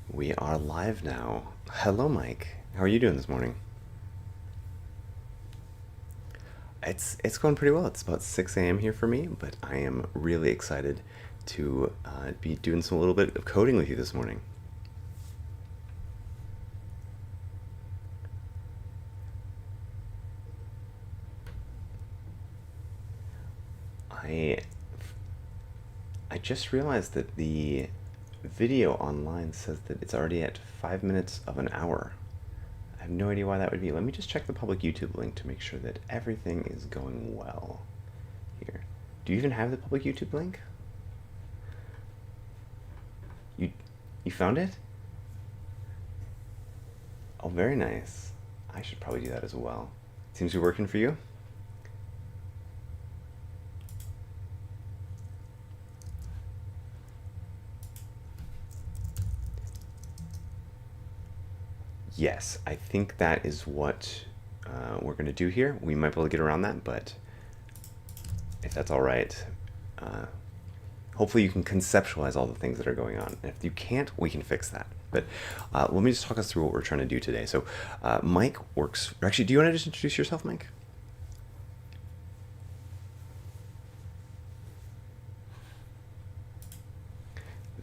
We are live now. Hello, Mike. How are you doing this morning? It's going pretty well. It's about 6 a.m. here for me, but I am really excited to be doing some a little bit of coding with you this morning. I I just realized that the video online says that it's already at 5 minutes of an hour. I have no idea why that would be. Let me just check the public YouTube link to make sure that everything is going well here. Do you even have the public YouTube link? You you found it? Oh, very nice. I should probably do that as well. Seems to be working for you? Yes, I think that is what we're going to do here. We might be able to get around that, but if that's all right, uh, hopefully you can conceptualize all the things that are going on. And if you can't, we can fix that. But let me just talk us through what we're trying to do today. So Mike works, or actually, do you want to just introduce yourself, Mike?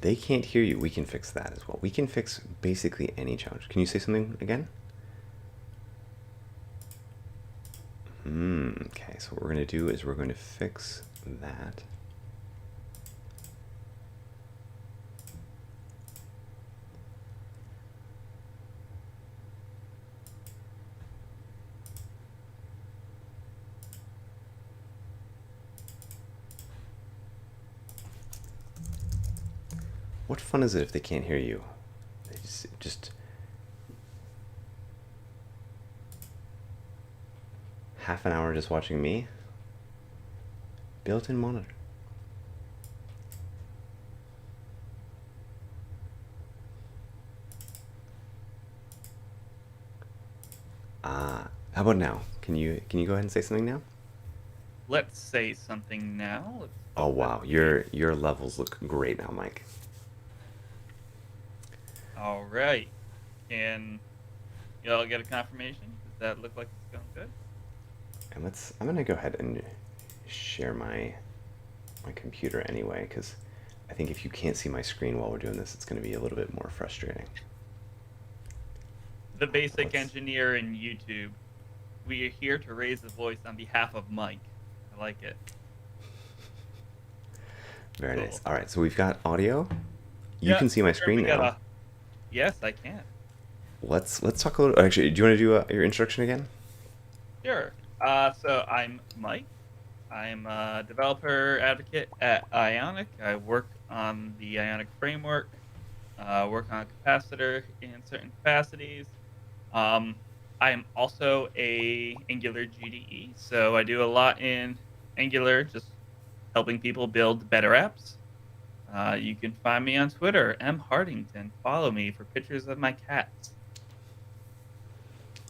They can't hear you. We can fix that as well. We can fix basically any challenge. Can you say something again? Okay, so what we're going to do is we're going to fix that. What fun is it if they can't hear you? They just half an hour just watching me? Built-in monitor. How about now? Can you go ahead and say something now? Let's say something now. Let's Oh hope that's wow, okay. your levels look great now, Mike. All right. Can y'all get a confirmation? Does that look like it's going good? And I'm gonna go ahead and share my computer anyway, because I think if you can't see my screen while we're doing this, it's gonna be a little bit more frustrating. The basic Let's engineer in YouTube. We are here to raise the voice on behalf of Mike. I like it. Very nice. Cool. All right, so we've got audio. You Yeah, can see my sure. screen We got now. a. Yes, I can. Let's talk a little. Actually, do you want to do your introduction again? Sure. So I'm Mike. I'm a developer advocate at Ionic. I work on the Ionic framework. Work on Capacitor in certain capacities. Um, I'm also a Angular GDE, so I do a lot in Angular, just helping people build better apps. You can find me on Twitter, Hartington. Follow me for pictures of my cats.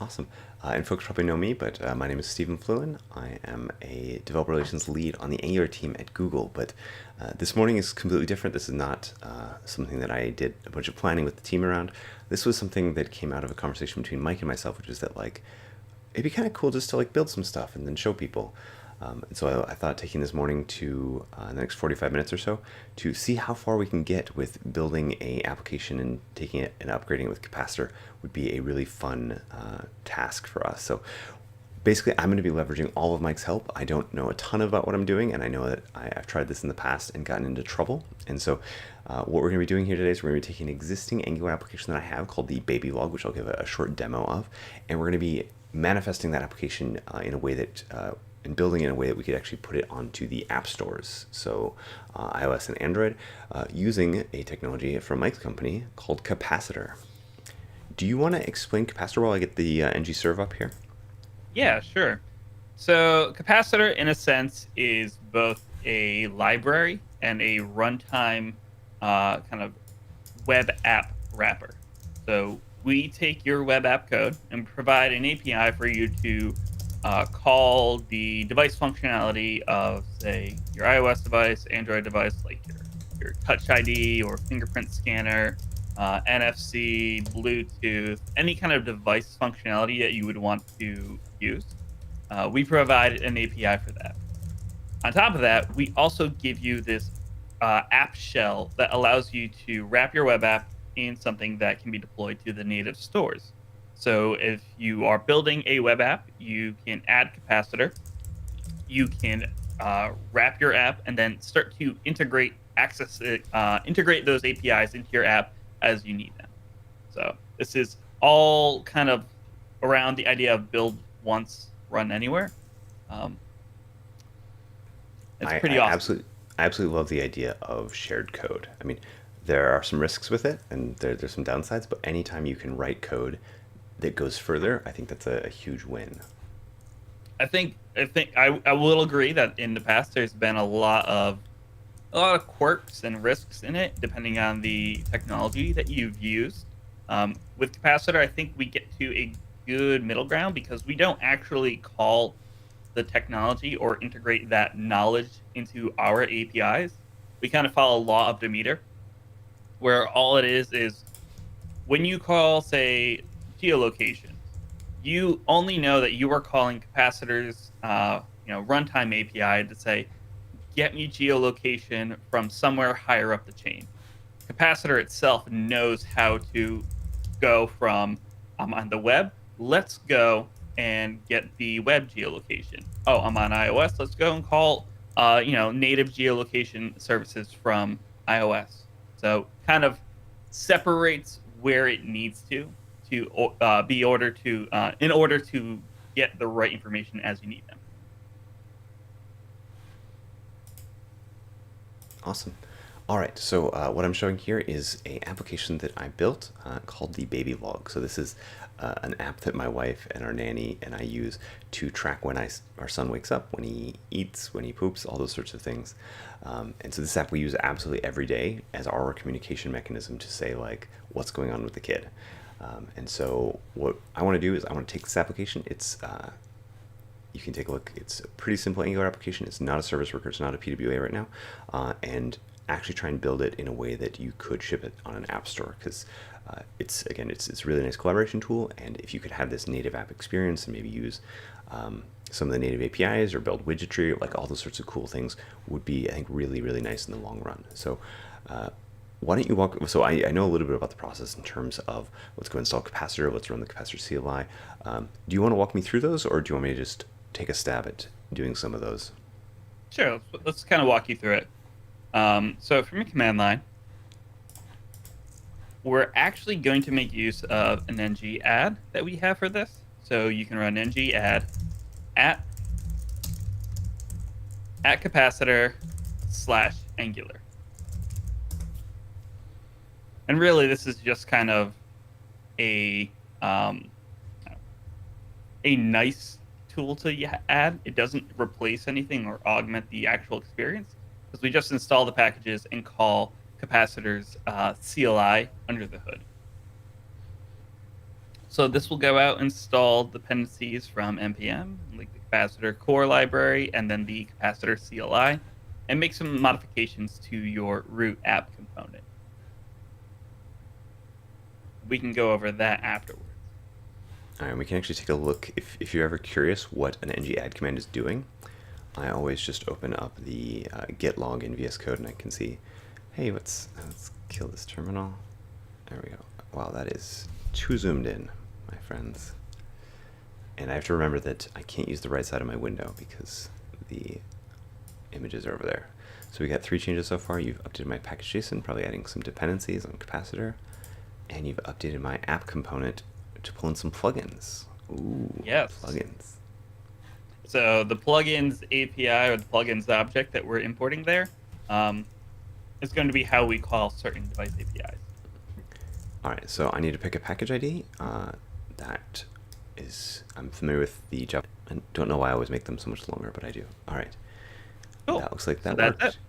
Awesome. And folks probably know me, but my name is Stephen Fluin. I am a developer relations lead on the Angular team at Google. But this morning is completely different. This is not something that I did a bunch of planning with the team around. This was something that came out of a conversation between Mike and myself, which is that like it'd be kind of cool just to like build some stuff and then show people. And so I thought taking this morning to the next 45 minutes or so to see how far we can get with building a application and taking it and upgrading it with Capacitor would be a really fun task for us. So basically, I'm going to be leveraging all of Mike's help. I don't know a ton about what I'm doing, and I know that I've tried this in the past and gotten into trouble. And so what we're going to be doing here today is we're going to be taking an existing Angular application that I have called the baby log, which I'll give a short demo of, and we're going to be manifesting that application in a way that and building it in a way that we could actually put it onto the app stores, so iOS and Android, using a technology from Mike's company called Capacitor. Do you want to explain Capacitor while I get the ng serve up here? Yeah, sure. So Capacitor, in a sense, is both a library and a runtime kind of web app wrapper. So we take your web app code and provide an API for you to call the device functionality of, say, your iOS device, Android device, like your Touch ID or fingerprint scanner. NFC, Bluetooth, any kind of device functionality that you would want to use. We provide an API for that. On top of that, we also give you this app shell that allows you to wrap your web app in something that can be deployed to the native stores. So if you are building a web app, you can add Capacitor, you can wrap your app, and then start to integrate those APIs into your app as you need them. So this is all kind of around the idea of build once, run anywhere. Um, it's I, pretty I awesome. absolutely I absolutely love the idea of shared code. I mean, there are some risks with it, and there's some downsides. But anytime you can write code that goes further, I think that's a huge win. I will agree that in the past there's been a lot of quirks and risks in it, depending on the technology that you've used. With Capacitor, I think we get to a good middle ground because we don't actually call the technology or integrate that knowledge into our APIs. We kind of follow law of Demeter, where all it is when you call, say, geolocation, you only know that you are calling Capacitor's runtime API to say, get me geolocation from somewhere higher up the chain. Capacitor itself knows how to go from I'm on the web, let's go and get the web geolocation. Oh, I'm on iOS, let's go and call native geolocation services from iOS. So kind of separates where it needs to be order to in order to get the right information as you need them. Awesome. All right, so what I'm showing here is a application that I built called the Baby Log. So this is an app that my wife and our nanny and I use to track when our son wakes up, when he eats, when he poops, all those sorts of things. And so this app we use absolutely every day as our communication mechanism to say like what's going on with the kid. And so what I want to do is I want to take this application. You can take a look. It's a pretty simple Angular application. It's not a service worker. It's not a PWA right now. And actually try and build it in a way that you could ship it on an app store because it's a really nice collaboration tool. And if you could have this native app experience and maybe use some of the native APIs or build widgetry, like all those sorts of cool things would be, I think, really, really nice in the long run. So why don't you walk? So I know a little bit about the process in terms of let's go install Capacitor, let's run the Capacitor CLI. Do you want to walk me through those, or do you want me to just take a stab at doing some of those? Sure, let's kind of walk you through it. So from your command line, we're actually going to make use of an ng add that we have for this. So you can run ng add at capacitor / Angular. And really, this is just kind of a nice tool to add. It doesn't replace anything or augment the actual experience because we just install the packages and call Capacitor's CLI under the hood. So this will go out and install dependencies from npm, like the Capacitor core library, and then the Capacitor CLI, and make some modifications to your root app component. We can go over that afterwards. All right, we can actually take a look. If you're ever curious what an ng add command is doing, I always just open up the git log in VS Code and I can see, hey, let's kill this terminal. There we go. Wow, that is too zoomed in, my friends. And I have to remember that I can't use the right side of my window because the images are over there. So we got 3 changes so far. You've updated my package.json, probably adding some dependencies on Capacitor. And you've updated my app component to pull in some plugins. Ooh, yes. Plugins. So the plugins API or the plugins object that we're importing there is going to be how we call certain device APIs. All right, so I need to pick a package ID. I'm familiar with the Java. I don't know why I always make them so much longer, but I do. All right. Cool. That looks like that So worked. that's it.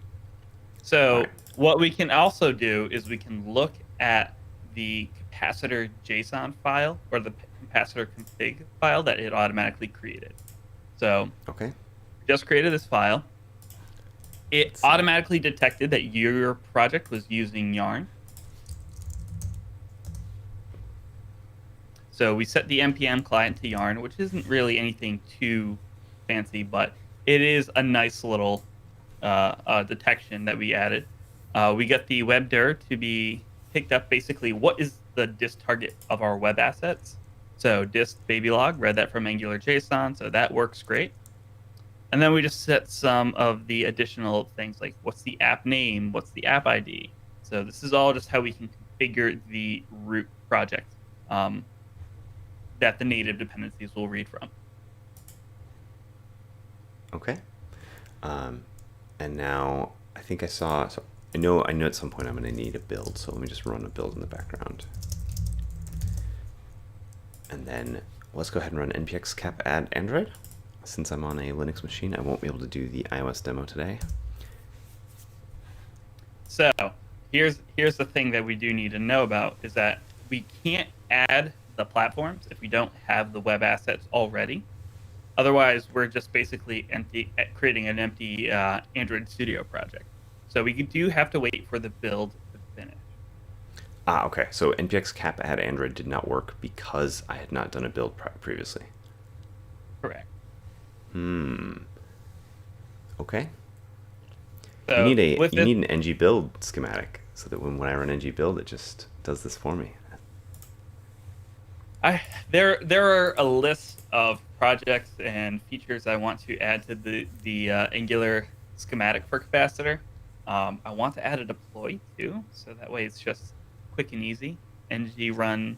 So right. What we can also do is we can look at the capacitor JSON file or the capacitor config file that it automatically created. So Okay. just created this file. It automatically detected that your project was using Yarn. So we set the npm client to yarn, which isn't really anything too fancy, but it is a nice little detection that we added. We got the webdir to be picked up. Basically, what is the dist target of our web assets? So dist babylog, read that from Angular JSON, so that works great. And then we just set some of the additional things like what's the app name, what's the app ID. So this is all just how we can configure the root project that the native dependencies will read from. Okay. And now I think I saw, so I know at some point I'm going to need a build, so let me just run a build in the background. And then let's go ahead and run npx cap add android. Since I'm on a Linux machine, I won't be able to do the iOS demo today. So here's the thing that we do need to know about is that we can't add the platforms if we don't have the web assets already. Otherwise, we're just basically creating an empty Android Studio project. So we do have to wait for the build to finish. Ah, okay. So npx cap add android did not work because I had not done a build previously. Correct. Okay. So you need an ng build schematic so that when I run ng build, it just does this for me. There are a list of projects and features I want to add to the Angular schematic for Capacitor. I want to add a deploy too, so that way it's just quick and easy. Ng run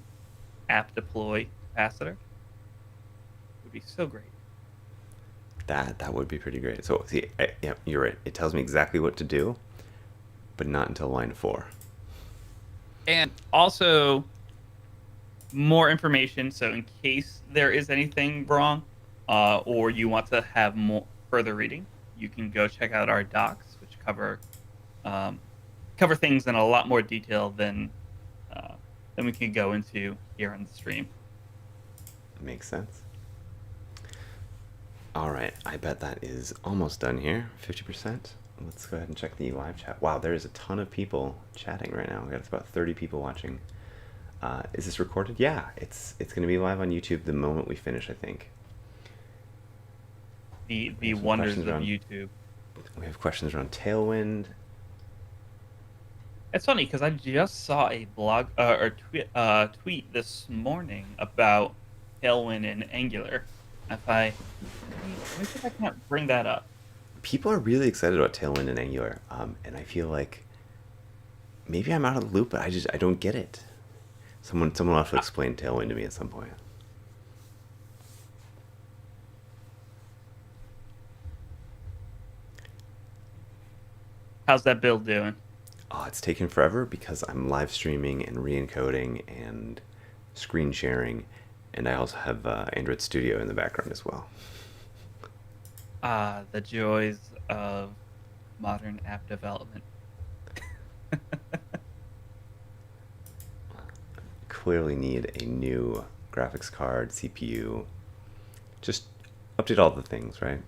app deploy Capacitor would be so great. That would be pretty great. So see, yeah, you're right. It tells me exactly what to do, but not until line 4. And also more information, so in case there is anything wrong, or you want to have more further reading, you can go check out our docs, which cover things in a lot more detail than we can go into here on the stream. Makes sense. All right, I bet that is almost done here, 50%. Let's go ahead and check the live chat. Wow, there is a ton of people chatting right now. We got about 30 people watching. Is this recorded? Yeah, it's going to be live on YouTube the moment we finish, I think. The wonders of YouTube. We have questions around Tailwind. It's funny because I just saw a blog or tweet this morning about Tailwind and Angular. Maybe I can't bring that up. People are really excited about Tailwind and Angular, and I feel like maybe I'm out of the loop, but I don't get it. Someone will have to explain Tailwind to me at some point. How's that build doing? Oh, it's taken forever because I'm live streaming and re-encoding and screen sharing, and I also have Android Studio in the background as well. The joys of modern app development. Clearly need a new graphics card, CPU. Just update all the things, right?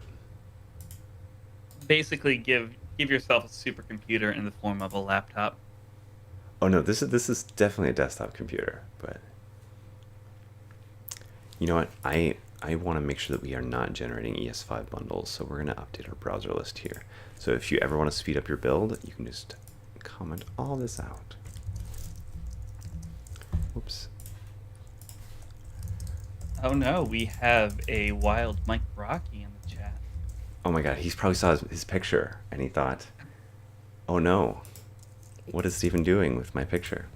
Basically, give yourself a supercomputer in the form of a laptop. Oh no, this is definitely a desktop computer, but you know what? I want to make sure that we are not generating ES5 bundles, so we're going to update our browser list here. So if you ever want to speed up your build, you can just comment all this out. Whoops. Oh no, we have a wild Mike Brocky in the chat. Oh my god, he probably saw his picture and he thought, oh no, what is Stephen doing with my picture?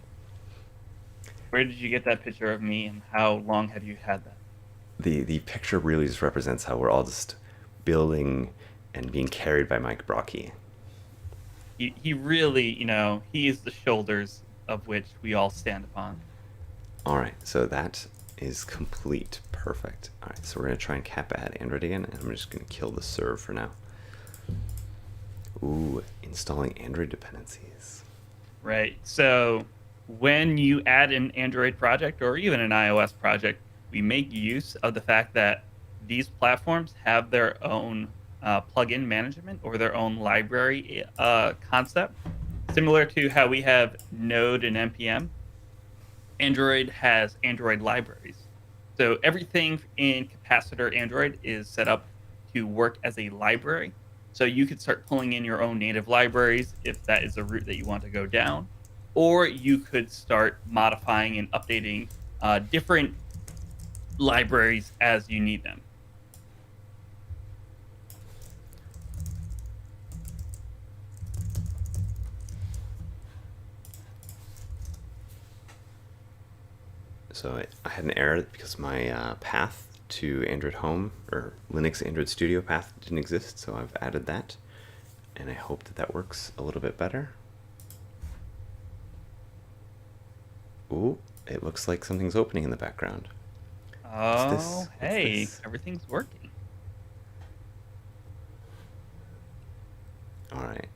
Where did you get that picture of me, and how long have you had that? The picture really just represents how we're all just building and being carried by Mike Brocky. He really, he is the shoulders of which we all stand upon. All right, so that is complete. Perfect. All right, so we're going to try and cap add Android again, and I'm just going to kill the serve for now. Ooh, installing Android dependencies. Right. So when you add an Android project or even an iOS project, we make use of the fact that these platforms have their own plugin management or their own library concept. Similar to how we have Node and NPM, Android has Android libraries. So everything in Capacitor Android is set up to work as a library. So you could start pulling in your own native libraries if that is a route that you want to go down, or you could start modifying and updating different libraries as you need them. So I had an error because my path to Android Home or Linux Android Studio path didn't exist, so I've added that, and I hope that that works a little bit better. Ooh, it looks like something's opening in the background. What's this? Oh, What's hey, this? everything's working. All right.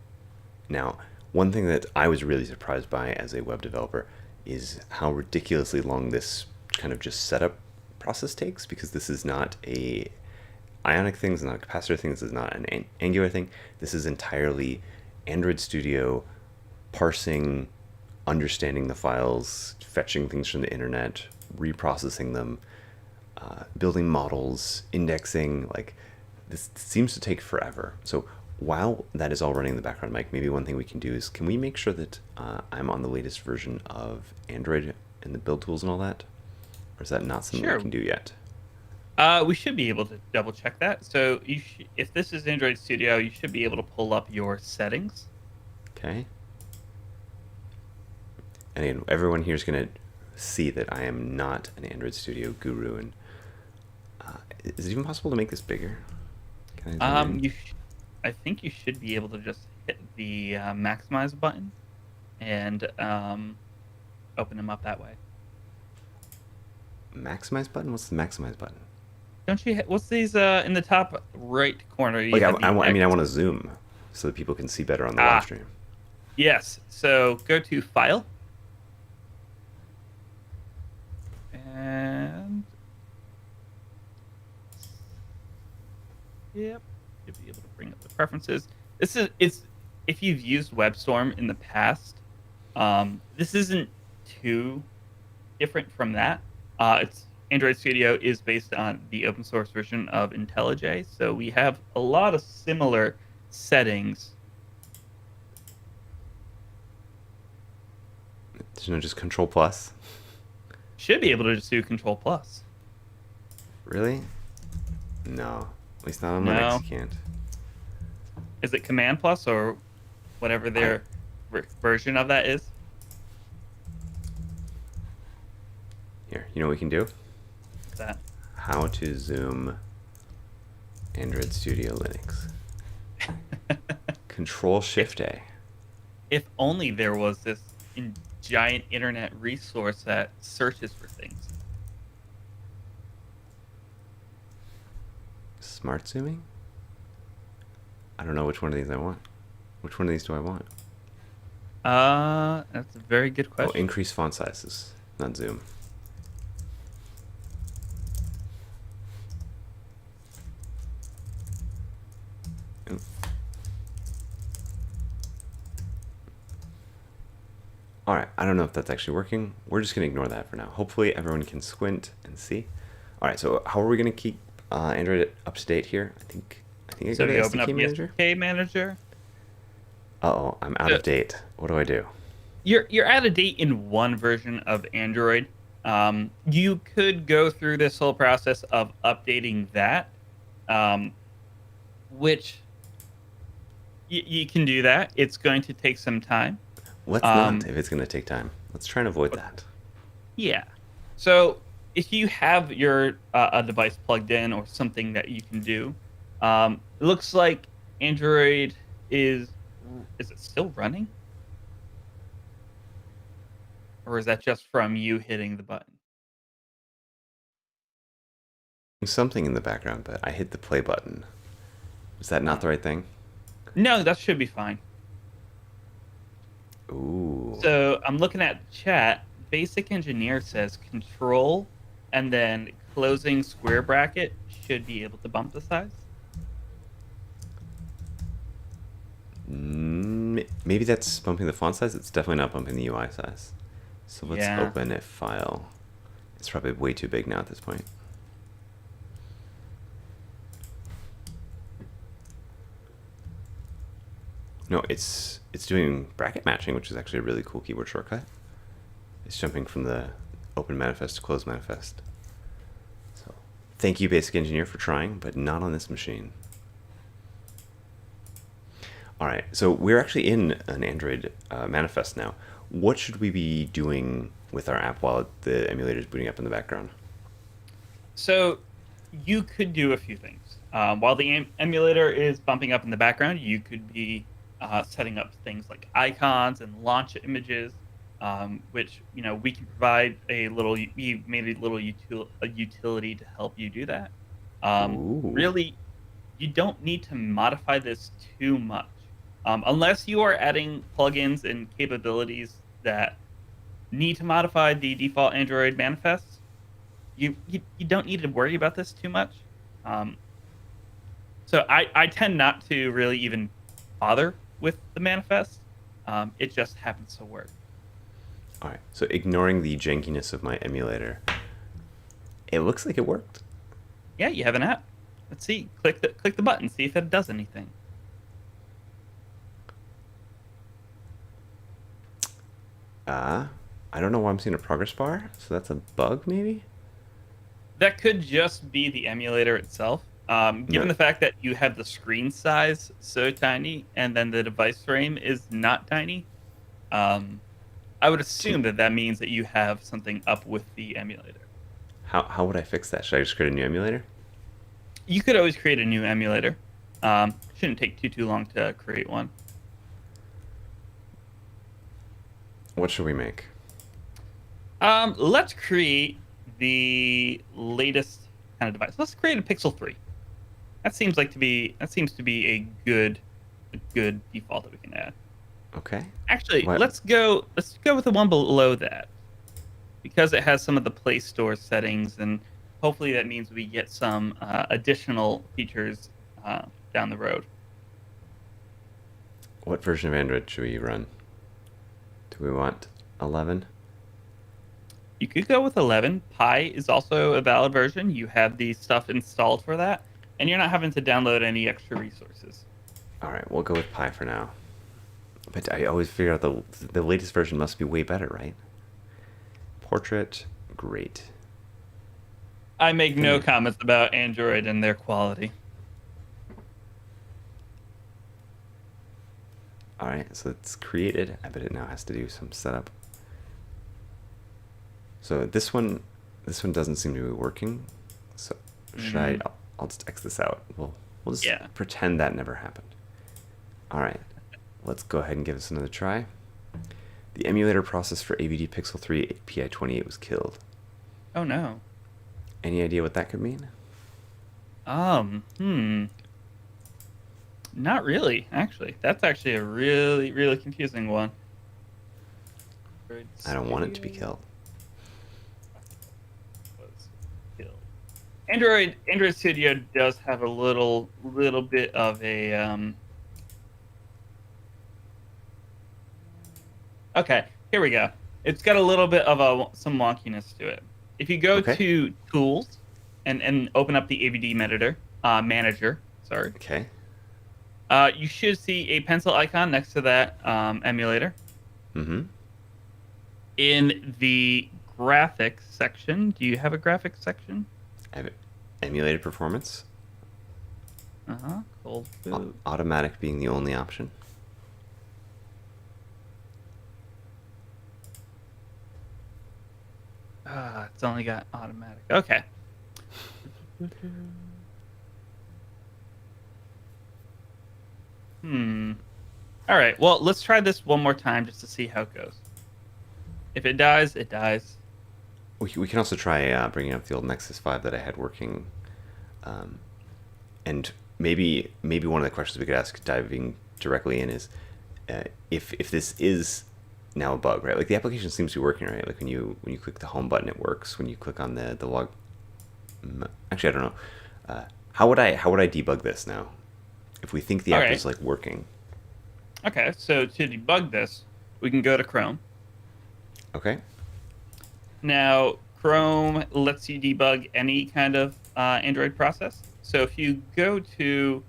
Now, one thing that I was really surprised by as a web developer is how ridiculously long this kind of just setup process takes, because this is not a Ionic thing, this is not a capacitor thing, this is not an Angular thing. This is entirely Android Studio parsing, understanding the files, fetching things from the internet, reprocessing them, building models, indexing. Like, this seems to take forever. So while that is all running in the background, Mike, maybe one thing we can do is, can we make sure that I'm on the latest version of Android and the build tools and all that? Or is that not something we Sure. can do yet? We should be able to double check that. So if this is Android Studio, you should be able to pull up your settings. Okay. And again, everyone here is going to see that I am not an Android Studio guru. And is it even possible to make this bigger? Can I zoom in? I think you should be able to just hit the maximize button and open them up that way. Maximize button? What's the maximize button? Don't you? What's these in the top right corner? You Like, have the I mean, I X. want to zoom so that people can see better on the live Ah, stream. yes. So go to File and yep, you'll be able to bring up the preferences. It's if you've used WebStorm in the past, this isn't too different from that. It's Android Studio is based on the open source version of IntelliJ, so we have a lot of similar settings. There's no just Control Plus. Should be able to just do Control Plus. Really? No. At least not on No, Linux, you can't. is it Command Plus or whatever their version of that is? Here, you know what we can do? What's that? How to zoom Android Studio Linux. Control Shift A. If only there was this giant internet resource that searches for things. Smart zooming? I don't know which one of these I want. Which one of these do I want? That's a very good Oh, question. increase font sizes, not zoom. Oop. All right, I don't know if that's actually working. We're just gonna ignore that for now. Hopefully everyone can squint and see. All right, so how are we gonna keep Android up to date here? I think I So go to you open up SDK the Manager. SDK Manager. Uh-oh, I'm out So of date. What do I do? you're out of date in one version of Android. You could go through this whole process of updating that, um, which you can do that. It's going to take some time. Let's not, Um, if it's gonna take time. Let's try and avoid that. yeah. So if you have your a device plugged in or something that you can do, it looks like Android is it still running, or is that just from you hitting the button? Something in the background, but I hit the play button. Is that not the right thing? No, that should be fine. Ooh. So I'm looking at chat. Basic Engineer says control and then closing square bracket should be able to bump the size. Maybe that's bumping the font size. It's definitely not bumping the UI size. So let's Yeah. open a file It's probably way too big now at this point. No, it's doing bracket matching, which is actually a really cool keyboard shortcut. It's jumping from the open manifest to close manifest. So thank you, Basic Engineer, for trying, but not on this machine. All right, so we're actually in an Android manifest now. What should we be doing with our app while the emulator is booting up in the background? So you could do a few things. While the emulator is bumping up in the background, you could be setting up things like icons and launch images, which we can provide a little. We made a little utility to help you do that. Really, you don't need to modify this too much, unless you are adding plugins and capabilities that need to modify the default Android manifest. You don't need to worry about this too much. So I tend not to really even bother with the manifest. It just happens to work. All right, so ignoring the jankiness of my emulator, it looks like it worked. Yeah, you have an app. Let's see. Click the button. See if it does anything. I don't know why I'm seeing a progress bar, so that's a bug maybe? That could just be the emulator itself. Given the fact that you have the screen size so tiny and then the device frame is not tiny, I would assume that means that you have something up with the emulator. How would I fix that? Should I just create a new emulator? You could always create a new emulator. Shouldn't take too long to create one. What should we make? Let's create the latest kind of device. Let's create a Pixel 3. That seems to be a good default that we can add. Okay. Actually, let's go with the one below that, because it has some of the Play Store settings, and hopefully that means we get some additional features down the road. What version of Android should we run? Do we want 11? You could go with 11. Pi is also a valid version. You have the stuff installed for that, and you're not having to download any extra resources. All right, we'll go with Pi for now. But I always figure out the latest version must be way better, right? Portrait, great. I make no comments about Android and their quality. All right, so it's created. I bet it now has to do some setup. So this one doesn't seem to be working. So should I'll just X this out. We'll just pretend that never happened. All right, let's go ahead and give this another try. The emulator process for AVD Pixel 3 PI28 was killed. Oh no. Any idea what that could mean? Not really, actually. That's actually a really, really confusing one. I don't want it to be killed. Android Studio does have a little bit of a Okay, here we go. It's got a little bit of some wonkiness to it. If you go to Tools and open up the AVD manager, sorry. Okay. You should see a pencil icon next to that emulator. Mm-hmm. In the graphics section, do you have a graphics section? I have emulated performance. Cold boot. Automatic being the only option. It's only got automatic. Okay. All right. Well, let's try this one more time just to see how it goes. If it dies, it dies. We can also try bringing up the old Nexus 5 that I had working, and maybe one of the questions we could ask diving directly in is if this is now a bug, right? Like the application seems to be working, right? Like when you click the home button, it works. When you click on the log, actually I don't know. How would I debug this now? If we think the app is like working. Okay, so to debug this, we can go to Chrome. Okay. Now, Chrome lets you debug any kind of Android process. So if you go to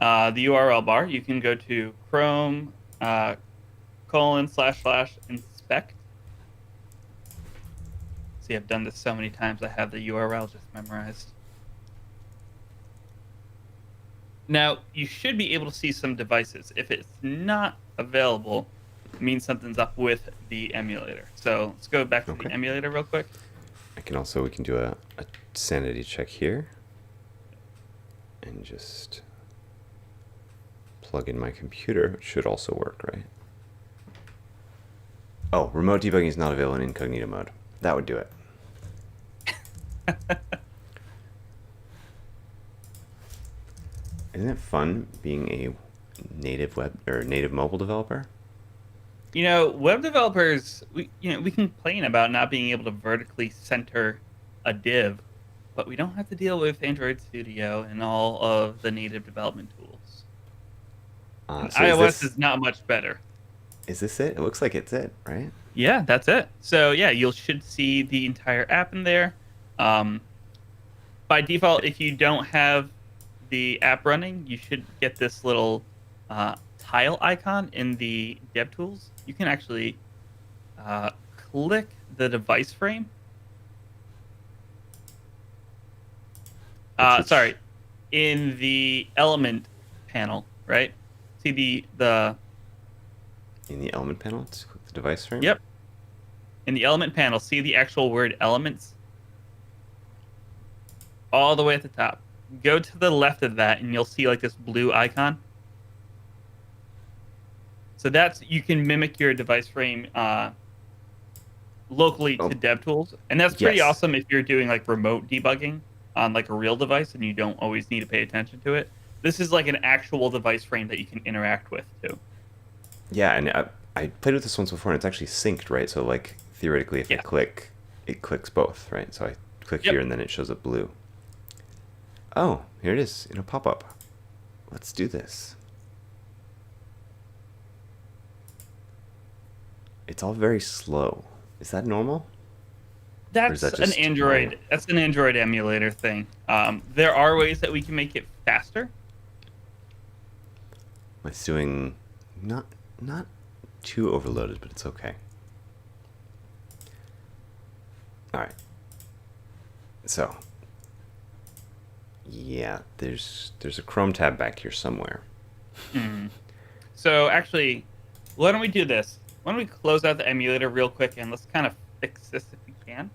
the URL bar, you can go to Chrome ://inspect. See, I've done this so many times, I have the URL just memorized. Now, you should be able to see some devices. If it's not available, it means something's up with the emulator. So let's go back to the emulator real quick. We can do a sanity check here. And just plug in my computer. It should also work, right? Oh, remote debugging is not available in incognito mode. That would do it. Isn't it fun being a native web or native mobile developer? You know, web developers, we complain about not being able to vertically center a div, but we don't have to deal with Android Studio and all of the native development tools. And So iOS is not much better. Is this it? It looks like it's it, right? Yeah, that's it. So yeah, you should see the entire app in there. By default, if you don't have the app running, you should get this little tile icon in the DevTools. You can actually click the device frame. Sorry, in the element panel, right? See the in the element panel, to click the device frame. Yep. In the element panel, see the actual word elements all the way at the top. Go to the left of that, and you'll see like this blue icon. So that's, you can mimic your device frame locally to DevTools, and that's pretty awesome if you're doing like remote debugging on like a real device and you don't always need to pay attention to it. This is like an actual device frame that you can interact with too. Yeah, and I played with this once before, and it's actually synced, right? So like theoretically, if I click, it clicks both, right? So I click here, and then it shows up blue. Oh, here it is in a pop-up. Let's do this. It's all very slow. Is that normal? That's an Android. That's an Android emulator thing. There are ways that we can make it faster. It's doing not too overloaded, but it's okay. All right. So, yeah, there's a Chrome tab back here somewhere. So actually, why don't we do this? Why don't we close out the emulator real quick and let's kind of fix this if we can.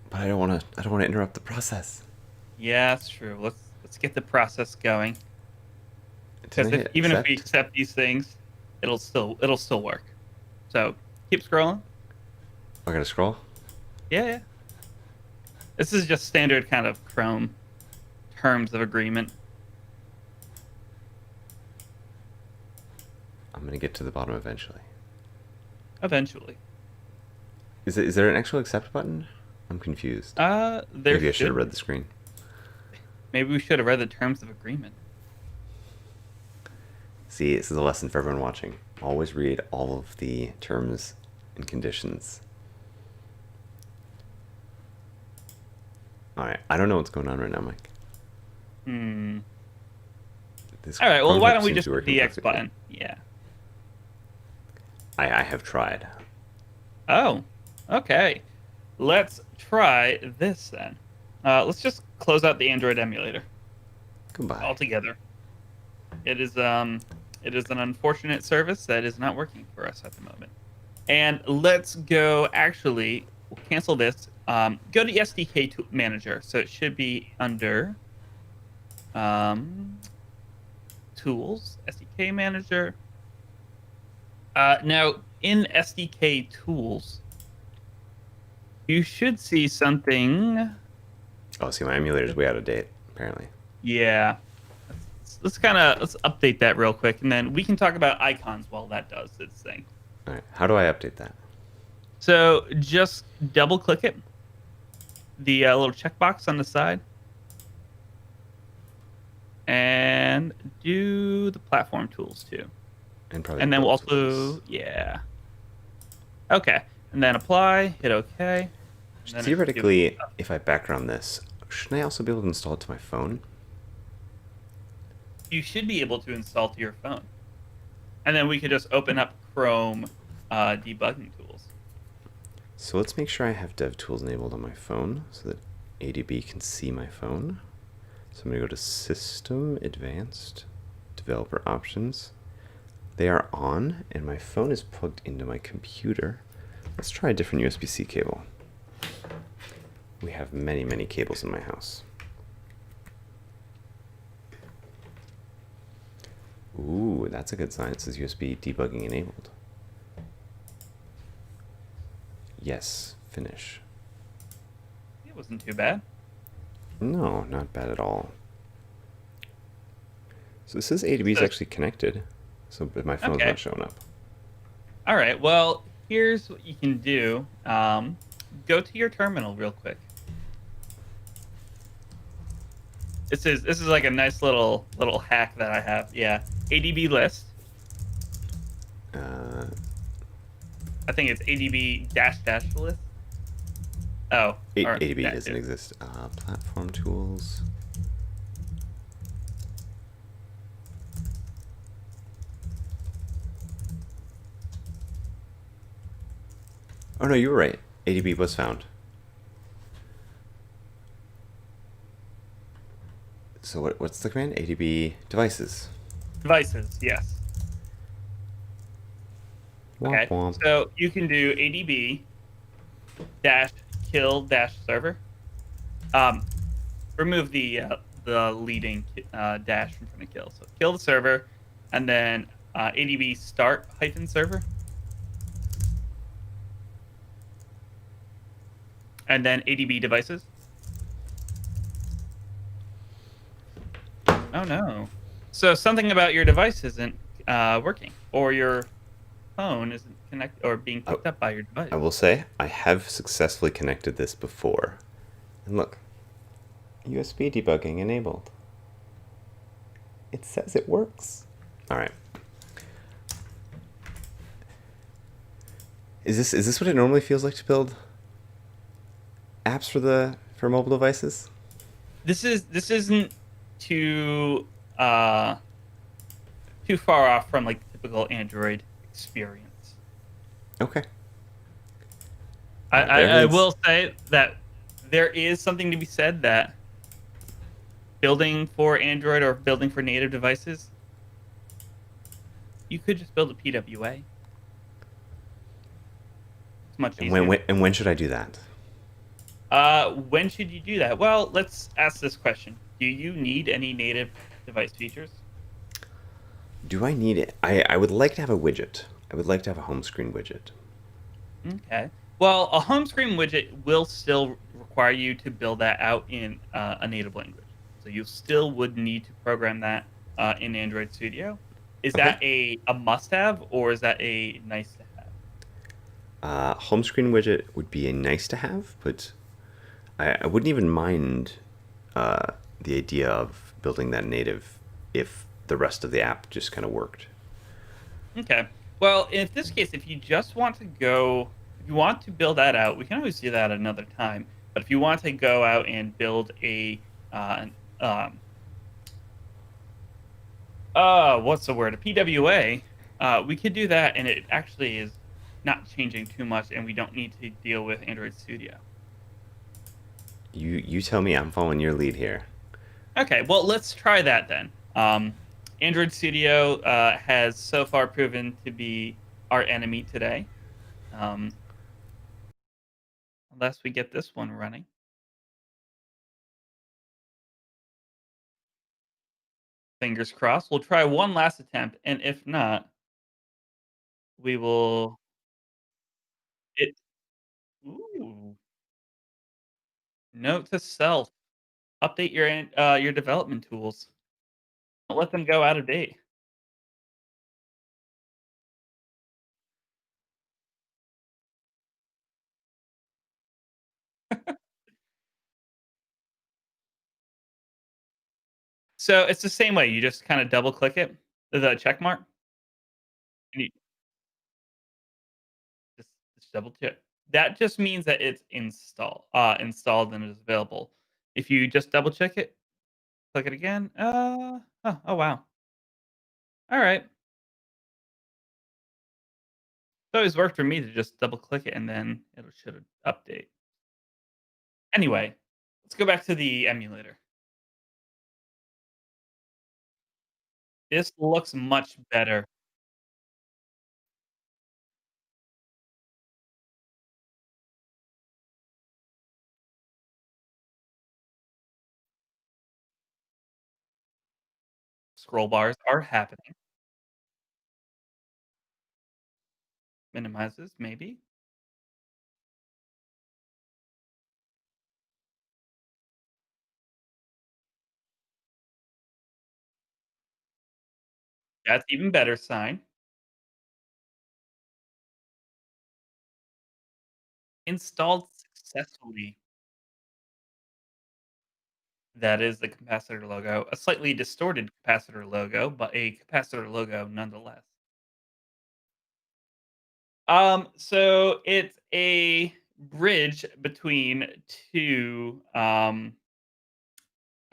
But I don't want to interrupt the process. Yeah, that's true. Let's get the process going. Because even if we accept these things, it'll still work. So keep scrolling. I gotta scroll? Yeah. This is just standard kind of Chrome terms of agreement. I'm gonna get to the bottom eventually. Eventually. Is there an actual accept button? I'm confused. Maybe I should have read the screen. Maybe we should have read the terms of agreement. See, this is a lesson for everyone watching. Always read all of the terms and conditions. All right, I don't know what's going on right now, Mike. All right, well, why don't we just hit the X button? Yeah. I have tried. Oh, okay. Let's try this then. Let's just close out the Android emulator. Goodbye. Altogether. It is an unfortunate service that is not working for us at the moment. And let's go, actually, we'll cancel this. Go to the SDK manager. So it should be under Tools, SDK manager. Now, in SDK Tools, you should see something. Oh, see, my emulator's way out of date, apparently. Yeah. Let's update that real quick, and then we can talk about icons while that does its thing. All right. How do I update that? So just double click it. The little checkbox on the side. And do the platform tools too. And then we'll also, yeah. Okay. and then apply, hit OK, and then it should do. Theoretically, if I background this, shouldn't I also be able to install it to my phone? You should be able to install to your phone, and then we could just open up Chrome debugging tools. So let's make sure I have DevTools enabled on my phone so that ADB can see my phone. So I'm going to go to System, Advanced, Developer Options. They are on, and my phone is plugged into my computer. Let's try a different USB-C cable. We have many, many cables in my house. Ooh, that's a good sign. It says USB debugging enabled. Yes, finish. It wasn't too bad. No, not bad at all. So this says ADB is actually connected, but my phone's not showing up. All right. Well, here's what you can do. Go to your terminal real quick. This is like a nice little hack that I have. Yeah, ADB list. I think it's ADB dash list. Oh, ADB doesn't exist. Platform tools. Oh no, you were right. ADB was found. So what's the command? ADB devices. Devices, yes. Womp Okay, womp. so you can do ADB dash kill dash server. Remove the leading dash from front of kill. So kill the server, and then ADB start hyphen server, and then ADB devices. Oh no! So something about your device isn't working, or your phone isn't connected or being picked up by your device. I will say I have successfully connected this before, and look, USB debugging enabled. It says it works. All right. Is this what it normally feels like to build apps for mobile devices? This isn't too too far off from like typical Android experience. Okay. I will say that there is something to be said that building for Android or building for native devices, you could just build a PWA. It's much easier. And when should I do that? When should you do that? Well, let's ask this question. Do you need any native device features? Do I need it? I would like to have a widget. I would like to have a home screen widget. Okay. Well, a home screen widget will still require you to build that out in a native language. So you still would need to program that in Android Studio. Is that a must-have, or is that a nice-to-have? Home screen widget would be a nice to have, but I wouldn't even mind the idea of building that native if the rest of the app just kind of worked. Okay. Well, in this case, if you just want to go, if you want to build that out, we can always do that another time. But if you want to go out and build a, what's the word? A PWA, we could do that, and it actually is not changing too much, and we don't need to deal with Android Studio. You tell me. I'm following your lead here. Okay, well, let's try that then. Android Studio has so far proven to be our enemy today. Unless we get this one running. Fingers crossed. We'll try one last attempt, and if not, we will. It. Ooh. Note to self: update your development tools. Don't let them go out of date. So it's the same way. You just kind of double click it, the check mark. And you just double check. That just means that it's installed and is available. If you just double check it, click it again. Oh wow. All right. It always worked for me to just double click it and then it should update. Anyway, let's go back to the emulator. This looks much better. Scroll bars are happening. Minimizes, maybe. That's even better sign. Installed successfully. That is the capacitor logo, a slightly distorted capacitor logo, but a capacitor logo nonetheless. So it's a bridge between two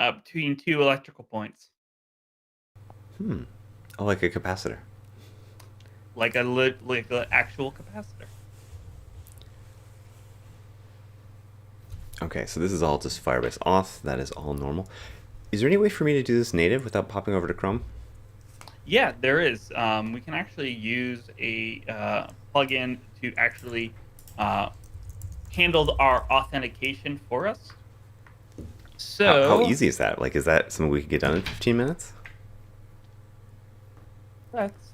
electrical points, Hmm. Oh, like a capacitor. like an actual capacitor. Okay, so this is all just Firebase auth. That is all normal. Is there any way for me to do this native without popping over to Chrome? Yeah, there is. We can actually use a plugin to actually uh, handle our authentication for us. How So easy is that? Like, is that something we could get done in 15 minutes? let's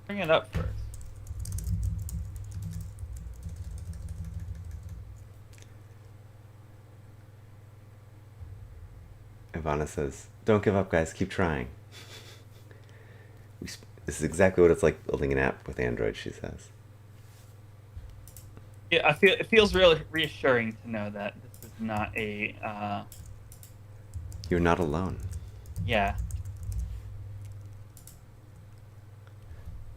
bring it up first. Ivana says, "Don't give up, guys. Keep trying." This is exactly what it's like building an app with Android, she says. Yeah, it feels really reassuring to know that this is not a You're not alone. yeah.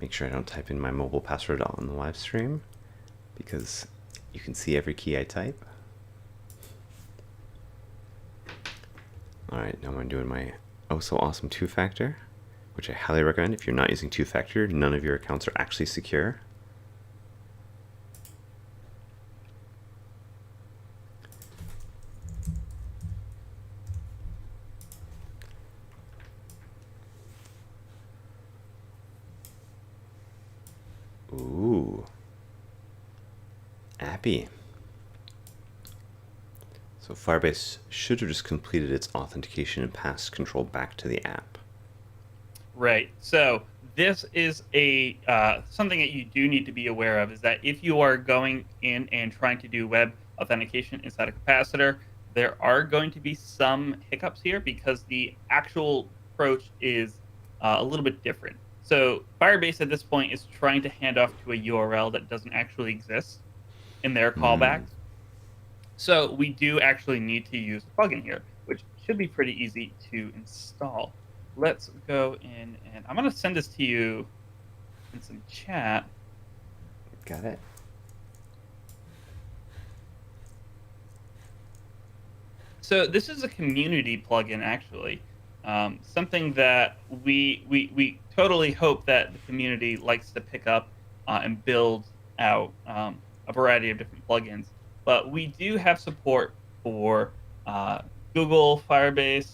Make sure I don't type in my mobile password on the live stream because you can see every key I type. Alright, now I'm doing my oh so awesome two-factor, which I highly recommend. If you're not using two-factor, none of your accounts are actually secure. Ooh. Appy. So Firebase should have just completed its authentication and passed control back to the app. Right. So this is a something that you do need to be aware of is that if you are going in and trying to do web authentication inside a capacitor, there are going to be some hiccups here because the actual approach is a little bit different. So Firebase at this point is trying to hand off to a URL that doesn't actually exist in their Hmm. callbacks. So we do actually need to use a plugin here, which should be pretty easy to install. Let's go in and I'm going to send this to you in some chat. Got it. So this is a community plugin, actually. Something that we totally hope that the community likes to pick up and build out a variety of different plugins. But we do have support for Google, Firebase,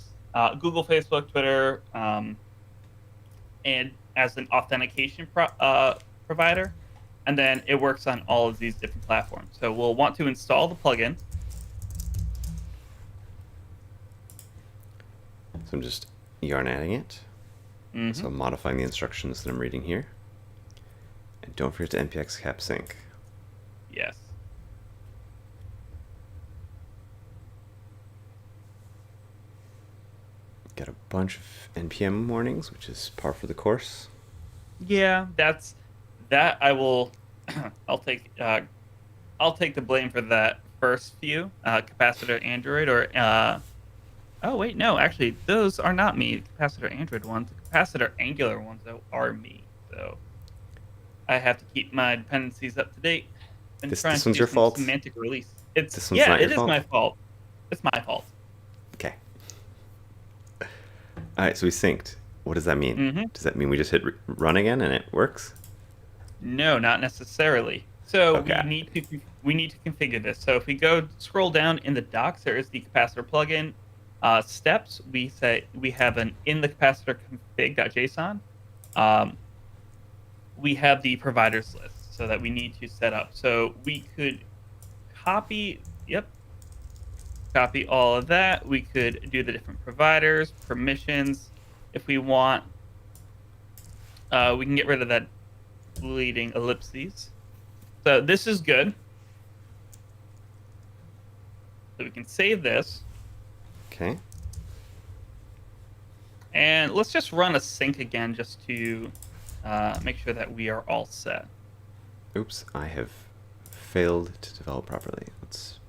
Google, Facebook, Twitter, and as an authentication provider. And then it works on all of these different platforms. So we'll want to install the plugin. So I'm just yarn adding it. Hmm. So I'm modifying the instructions that I'm reading here. And don't forget to npx cap sync. Yes. Got a bunch of npm warnings, which is par for the course. Yeah, that's that. I will. I'll take. I'll take the blame for that first few. Capacitor Android or. Oh wait, no. Actually, those are not me. Capacitor Android ones. The capacitor Angular ones though are me. So I have to keep my dependencies up to date. Been This trying this to one's do your some fault? semantic release. It's This one's yeah, not your it is fault? my fault. It's my fault. Okay. Alright, so we synced. What does that mean? Hmm. Does that mean we just hit run again and it works? No, not necessarily. So Okay. we need to configure this. So if we go scroll down in the docs, there is the capacitor plugin steps. We say we have an in the capacitor config.json. Um, we have the providers list so that we need to set up. So we could copy, yep, copy all of that. We could do the different providers, permissions if we want. We can get rid of that bleeding ellipses. So this is good. So we can save this. Okay. And let's just run a sync again just to make sure that we are all set. Oops, I have failed to develop properly. Let's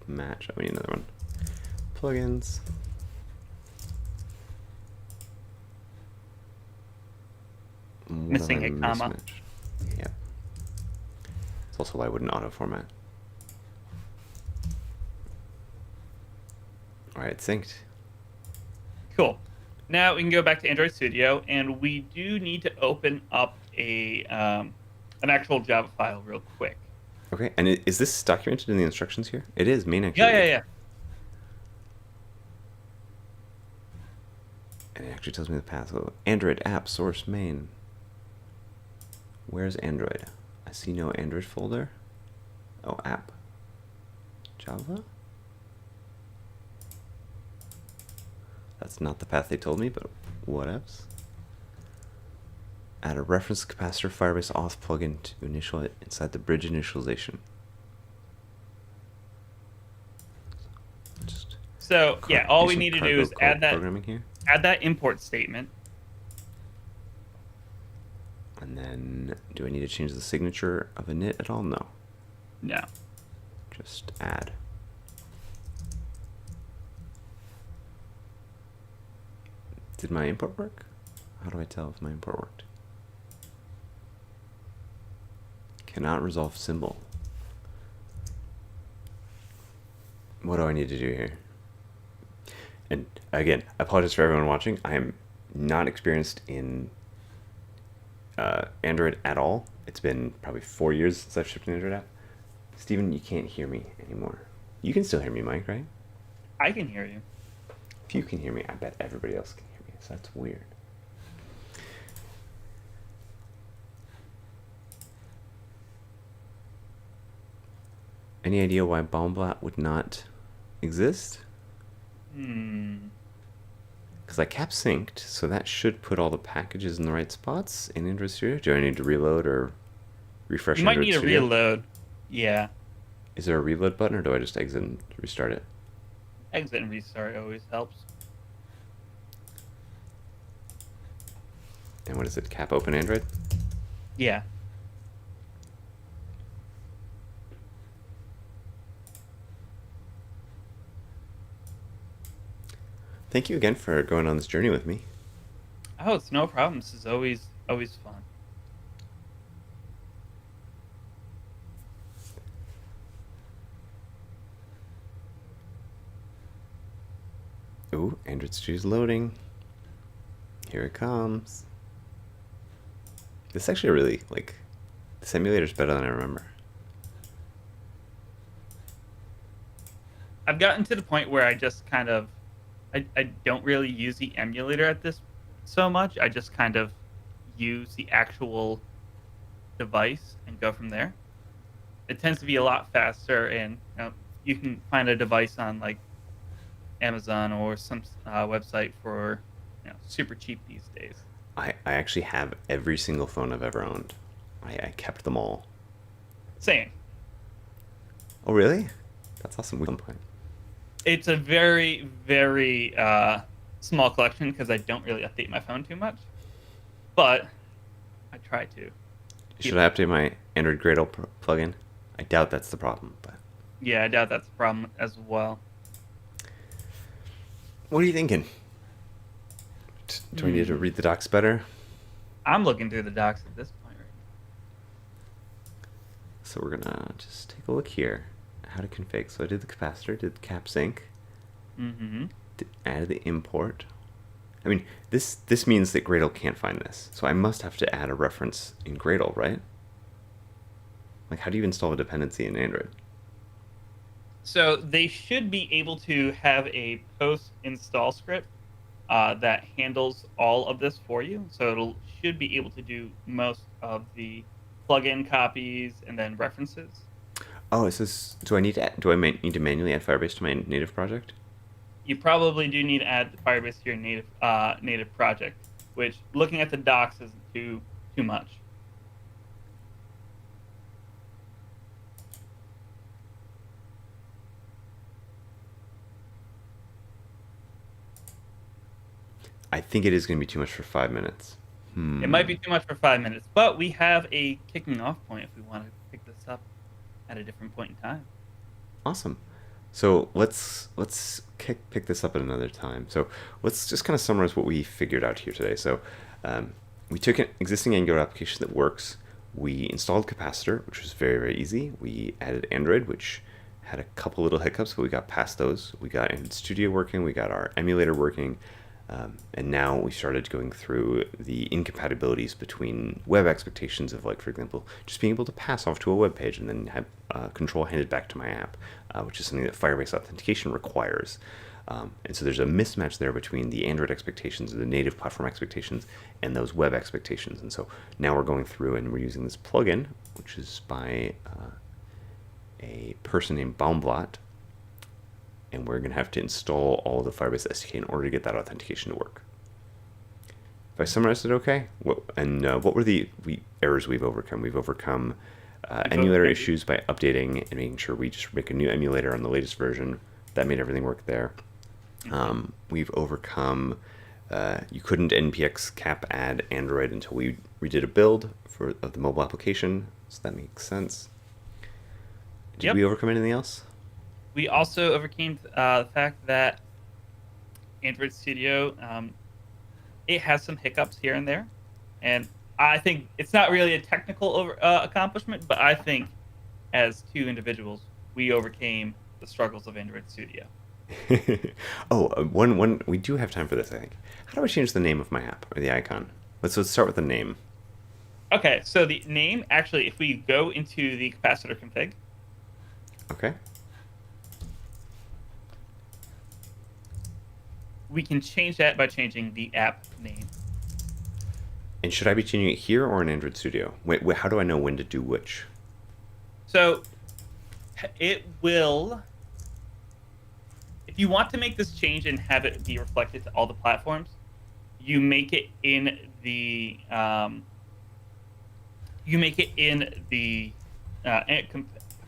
match. Oh, we need another one. Plugins. What have Missing I a comma. mismatched? Yep. It's also why I wouldn't auto format. Alright, synced. Cool. Now we can go back to Android Studio, and we do need to open up a an actual Java file real quick. Okay, and is this documented in the instructions here? It is, main Yeah, activity. yeah, yeah. And it actually tells me the path. Oh, Android app source main. Where's Android? I see no Android folder. Oh, app. Java? That's not the path they told me, but what else? Add a reference capacitor Firebase auth plugin to initial it inside the bridge initialization. Just So yeah, all we some need to do cargo is add that programming here, import statement. and then do I need to change the signature of init at all? No, No. just add. Did my import work? How do I tell if my import worked? Cannot resolve symbol. What do I need to do here? And again, I apologize for everyone watching. I am not experienced in Android at all. It's been probably 4 years since I've shipped an Android app. Steven, you can't hear me anymore. You can still hear me, Mike, right? I can hear you. If you can hear me, I bet everybody else can hear me. So that's weird. Any idea why Baumblatt would not exist? Because I cap synced, so that should put all the packages in the right spots in Android Studio. Do I need to reload or refresh You might Android need a Studio? reload. Yeah. Is there a reload button, or do I just exit and restart it? Exit and restart always helps. And what is it? Cap open Android? Yeah. Thank you again for going on this journey with me. Oh, it's no problem. This is always fun. Ooh, Android Studio's loading. Here it comes. This is actually really, like, this emulator's better than I remember. I've gotten to the point where I just kind of I don't really use the emulator at this so much. I just kind of use the actual device and go from there. It tends to be a lot faster, and you can find a device on like Amazon or some website for super cheap these days. I actually have every single phone I've ever owned. I kept them all. Same. Oh, really? That's awesome. We can play. It's a very, very small collection because I don't really update my phone too much, but I try to. Should I update my Android Gradle plugin? I doubt that's the problem, but Yeah, I doubt that's a problem as well. what are you thinking? Do we need to read the docs better? I'm looking through the docs at this point right So we're gonna just take a look here. How to config. So I did the capacitor, did cap sync, Mm-hmm. added the import. I mean, this means that Gradle can't find this. So I must have to add a reference in Gradle, right? Like, how do you install a dependency in Android? So they should be able to have a post-install script that handles all of this for you. So it should be able to do most of the plugin copies and then references. Oh, it says, do I need to manually add Firebase to my native project? You probably do need to add Firebase to your native project, which looking at the docs isn't too much. I think it is going to be too much for 5 minutes. It might be too much for 5 minutes, but we have a kicking off point if we want to pick this up at a different point in time. Awesome. So let's pick this up at another time. So let's just kind of summarize what we figured out here today. So we took an existing Angular application that works. We installed Capacitor, which was very, very easy. We added Android, which had a couple little hiccups, but we got past those. We got Android Studio working. We got our emulator working. And now we started going through the incompatibilities between web expectations of, like, for example, just being able to pass off to a web page and then have control handed back to my app, which is something that Firebase authentication requires. And so there's a mismatch there between the Android expectations, the native platform expectations, and those web expectations. And so now we're going through and we're using this plugin, which is by a person named Baumblatt. And we're going to have to install all the Firebase SDK in order to get that authentication to work. If I summarized it okay, what were the errors we've overcome? We've overcome emulator issues by updating and making sure we just make a new emulator on the latest version. That made everything work there. We've overcome you couldn't npx cap add Android until we redid a build of the mobile application, so that makes sense. Did we overcome anything else? We also overcame the fact that Android Studio, it has some hiccups here and there. And I think it's not really a technical accomplishment, but I think as two individuals, we overcame the struggles of Android Studio. One, we do have time for this, I think. How do I change the name of my app, or the icon? Let's start with the name. Okay, so the name, actually, if we go into the capacitor config. Okay. We can change that by changing the app name. And should I be changing it here or in Android Studio? Wait, how do I know when to do which? So it will, if you want to make this change and have it be reflected to all the platforms, you make it in the capacitor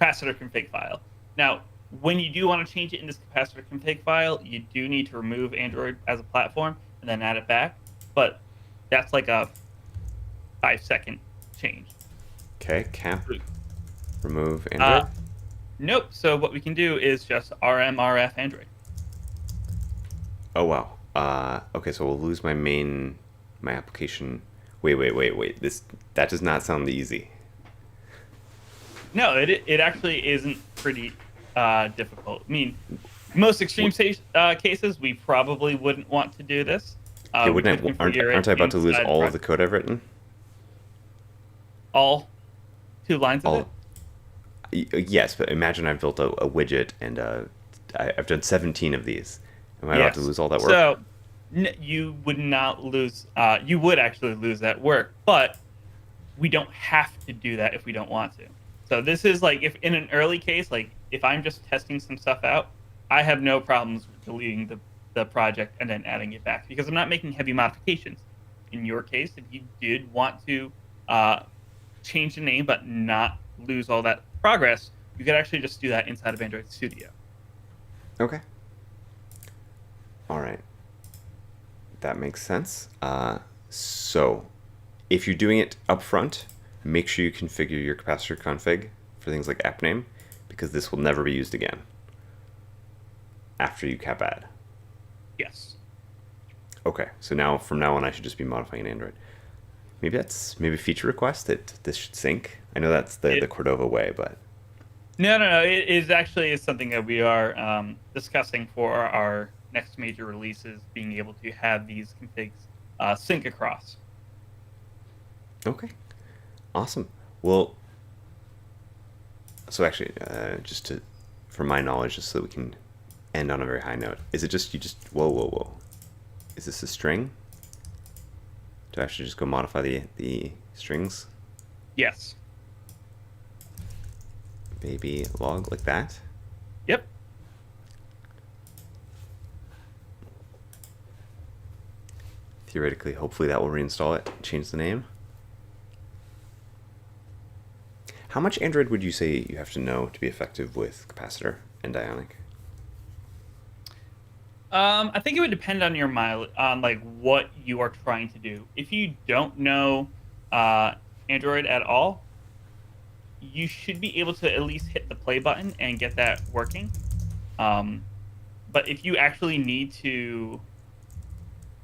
config file. Now, when you do want to change it in this capacitor config file, you do need to remove Android as a platform and then add it back. But that's like a 5-second change. Okay, cap, remove Android. Nope. So what we can do is just rmrf Android. Oh wow. Okay, so we'll lose my application. Wait. That does not sound easy. No, it actually isn't pretty difficult. I mean, most extreme cases, we probably wouldn't want to do this. Aren't I about to lose all of the code I've written? All 2 lines of it? Yes, but imagine I've built a widget and I've done 17 of these. Am I about to lose all that work? So you would not lose. You would actually lose that work, but we don't have to do that if we don't want to. So this is like, if in an early case, like if I'm just testing some stuff out, I have no problems with deleting the project and then adding it back because I'm not making heavy modifications. In your case, if you did want to change the name but not lose all that progress, you could actually just do that inside of Android Studio. Okay. All right. That makes sense. So if you're doing it up front, make sure you configure your capacitor config for things like app name, because this will never be used again after you cap add. Yes. Okay, so now from now on I should just be modifying Android. maybe a feature request that this should sync. I know that's the It Cordova way, but no. It is actually something that we are discussing for our next major releases, being able to have these configs sync across. okay, awesome. Well, so actually, just to, for my knowledge, just so that we can end on a very high note, is it just you just whoa? Is this a string? To actually just go modify the strings, Yes. baby log like that? Yep. Theoretically, hopefully that will reinstall it, change the name. How much Android would you say you have to know to be effective with Capacitor and Ionic? I think it would depend on your on like what you are trying to do. If you don't know Android at all, you should be able to at least hit the play button and get that working. Um, but if you actually need to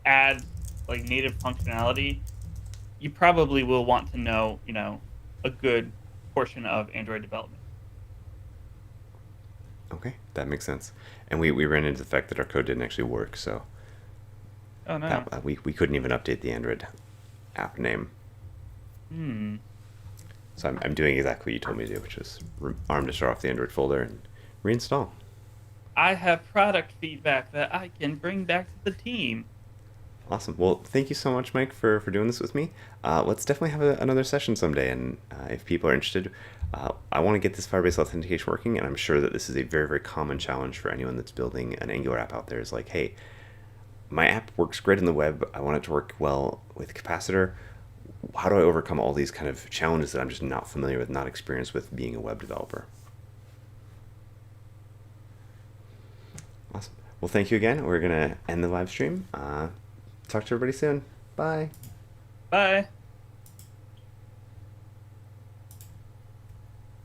add like native functionality, you probably will want to know, a good portion of Android development. Okay, that makes sense. And we ran into the fact that our code didn't actually work, so Oh no. that we couldn't even update the Android app name. Hmm. So I'm doing exactly what you told me to do, which is arm distro off the Android folder and reinstall. I have product feedback that I can bring back to the team. Awesome. Well, thank you so much, Mike, for doing this with me. Let's definitely have another session someday, and if people are interested, I want to get this Firebase authentication working, and I'm sure that this is a very, very common challenge for anyone that's building an Angular app out there. Is like, hey, my app works great in the web. I want it to work well with Capacitor. How do I overcome all these kind of challenges that I'm just not familiar with, not experienced with being a web developer? Awesome. Well, thank you again. We're going to end the live stream. Talk to everybody soon. Bye. Bye.